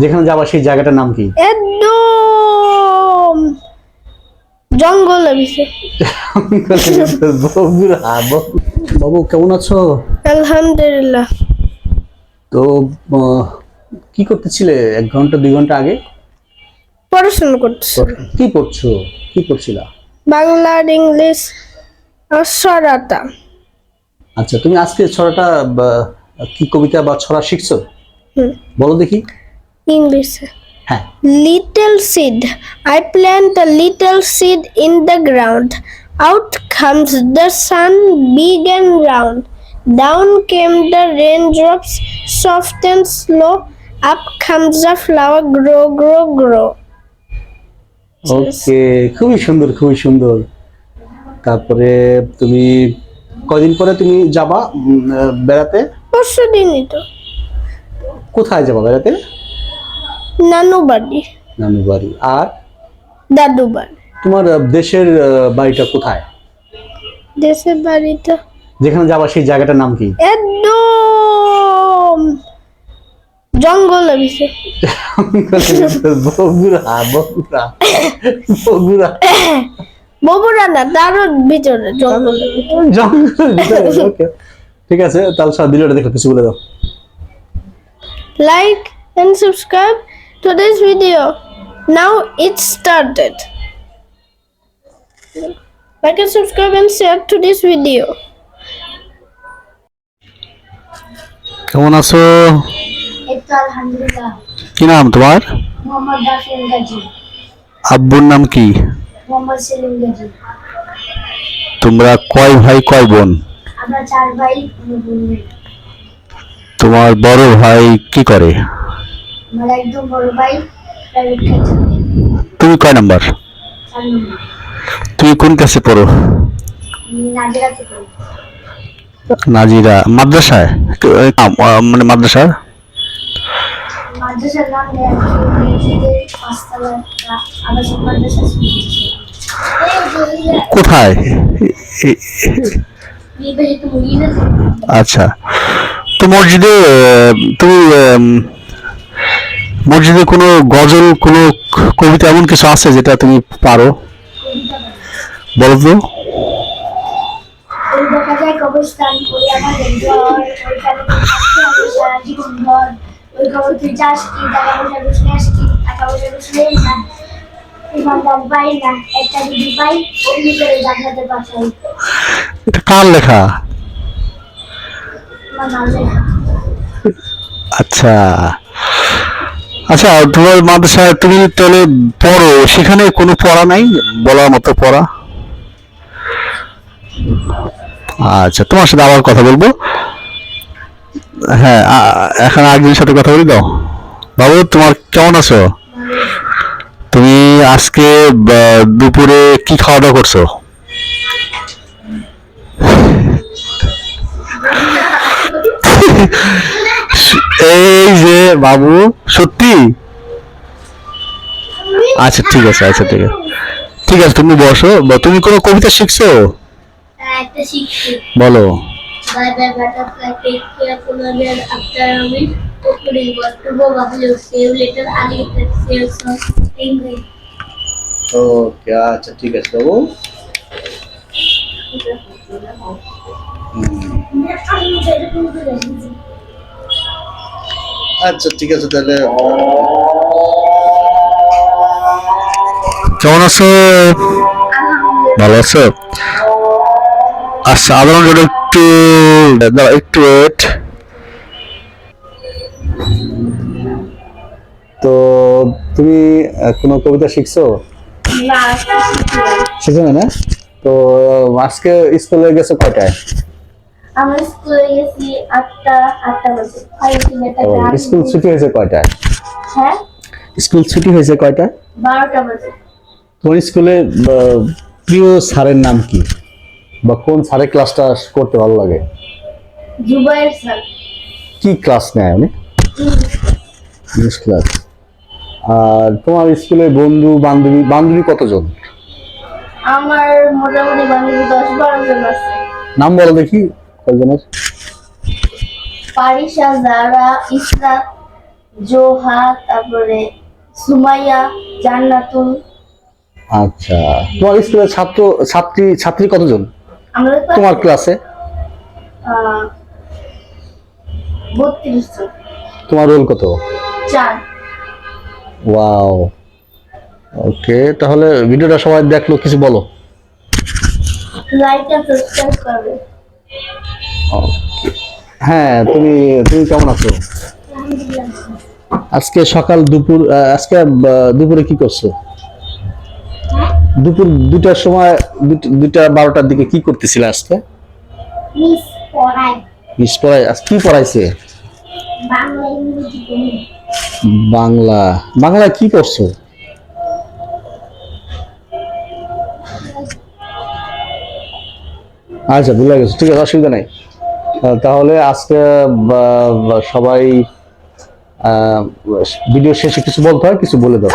যেখানে যাবা সেই জায়গাটার নাম কি? একদম জঙ্গলের ভিতরে। বগুড়া। বাবু কেমন আছো? আলহামদুলিল্লাহ। তো কি করতেছিলে 1 ঘন্টা 2 ঘন্টা আগে? পড়াশোনা করতেছি। কি পড়ছো? কি পড়ছিলা? বাংলা আর ইংলিশ আর সরাতা। আচ্ছা, তুমি আজকে ছড়াটা কি কবিতা বা ছড়া শিখছো? বলো দেখি। ইংলিশে হ্যাঁ। Little seed, I plant a little seed in the ground. Out comes the sun, big and round. Down came the raindrops, soft and slow. Up comes the flower, grow, grow, grow. ওকে, খুবই সুন্দর, খুবই সুন্দর। তারপরে তুমি কয়দিন পরে তুমি যাবা বেড়াতে? পরশু দিনই তো। কোথায় যাবা বেড়াতে? নানু বাড়ি, নানু বাড়ি। আর দাদু বাড়ি। তোমার দেশের বাড়িটা কোথায়? দেশের বাড়িটা যেখানে যাবা সেই জায়গাটার নাম কি? একদম জঙ্গলের ভিতরে। বগুড়া। বগুড়া। বগুড়া। বগুড়া না, তারও ভিতরে জঙ্গলের ভিতরে। জঙ্গলের ভিতরে। ওকে, ঠিক আছে, তাহলে সব ভিডিওটা দেখো, কিছু বলে দাও। Like and subscribe to this video. Now it started. Like and subscribe and share to this video. কেমন আছো? আলহামদুলিল্লাহ। কি নাম তোমার? মোহাম্মদ রাফিউল গাজী। আব্বুর নাম কি? মোহাম্মদ সেলিম গাজী। তোমরা কয় ভাই কয় বোন? আমরা 4 ভাই, 2 বোন। তোমার বড় ভাই কি করে? আমার একদম বড় ভাই প্রাইভেট কাজে। তুমি কয় নাম্বার? 4 নম্বর। তুমি কোন ক্লাসে পড়ো? আমি নাজিরাতে পড়ি। নাজিরা মাদ্রাসায়? মানে মাদ্রাসা মাদ্রাসার নাম মসজিদের 5 তলা আবাসিক মাদ্রাসা। কোথায়? বিবাহিত মহিলা। আচ্ছা, তো মসজিদে তুমি মসজিদে কোনো গজল, কোনো কবিতা এমন কিছু আছে যেটা তুমি পারো? বলো তো। ওই দেখা যায় কবরস্থান ওই আমাদের ঘর, ওইখানে থাকতে হবে সারা জীবন ভর। ওই খবর তুই যাস কি, টাকা পয়সা বসলে আসকি, টাকা পয়সা বসলে না ইমানদার পাই না, একটা যদি পাই অমনি করে জান্নাতে পাঠাই। এটা কার লেখা? আমার নাম লেখা। আচ্ছা আচ্ছা, তোমার মাদ্রাসায় তুমি তাহলে পড়ো, সেখানে কোনো পড়া নাই বলার মতো পড়া? আচ্ছা, তোমার সাথে আবার কথা বলবো। হ্যাঁ, এখন একজনের সাথে কথা বলি দাও। বাবু, তোমার কেমন আছো? তুমি আজকে দুপুরে কি খাওয়া দাওয়া করছো? এই যে বাবু, সত্যি? আচ্ছা ঠিক আছে, আচ্ছা ঠিক আছে, ঠিক আছে, তুমি বসো। তুমি কোনো কবিতা শিখছো? একটা শিখছি। বলো। Bye bye butterfly take care কোলাবিয়ার আফটার আমি ওপরে গট টু গো বাহলে সেভ লেটার আলিগেটর সেভ সং ইংলিশ। ওকে, আচ্ছা ঠিক আছে বাবু। আচ্ছা ঠিক আছে, তাহলে কেমন আছো? ভালো আছো? আচ্ছা, আবার একটু একটু ওয়েট। তো তুমি কোনো কবিতা শিখছো? না, শিখছো না? তো আজকে স্কুলে গেছো কয়টায়? আমরা স্কুলে গেছি 8টা বাজে। স্কুল ছুটি হয়েছে কয়টায়? হ্যাঁ, স্কুল ছুটি হয়েছে কয়টায়? 12টা বাজে। তোমার স্কুলে প্রিয় স্যারের নাম কি, বা কোন স্যারের ক্লাসটা করতে ভালো লাগে? জুবাইর স্যার। কি ক্লাস নেয় উনি? English class. আর তোমার স্কুলে বন্ধু বান্ধবী কতজন? আমার মোটামুটি বান্ধবী 10-12 জন আছে। নাম বলো দেখি কয়জনের। পারিশা, জারা, ইসরাত, জোহা, তারপরে সুমাইয়া, জান্নাতুল। আচ্ছা, তোমার স্কুলের ছাত্রী কতজন আমাদের তোমার ক্লাসে? 32 জন। তোমার রোল কত? 4। ওয়াও, ওকে। তাহলে ভিডিওটা সবাই দেখলো, কিছু বলো। লাইক এন্ড সাবস্ক্রাইব করবে। হ্যাঁ, তুমি কেমন আছো? আলহামদুলিল্লাহ। আজকে সকাল দুপুর আজকে দুপুরে কি করছো? দুপুর 2টার সময়, 2টা 12টার দিকে কি করতেছিলে আজকে? মিস পড়াই। মিস পড়াই, আজ কি পড়াইছে? বাংলা, ইংরেজি, গণিত। বাংলায় কি পড়ছো? আচ্ছা, ভুলে গেছো, ঠিক আছে, অসুবিধা নাই। তাহলে আজকে সবাই ভিডিও শেষে কিছু বলতে হয়, কিছু বলে দাও।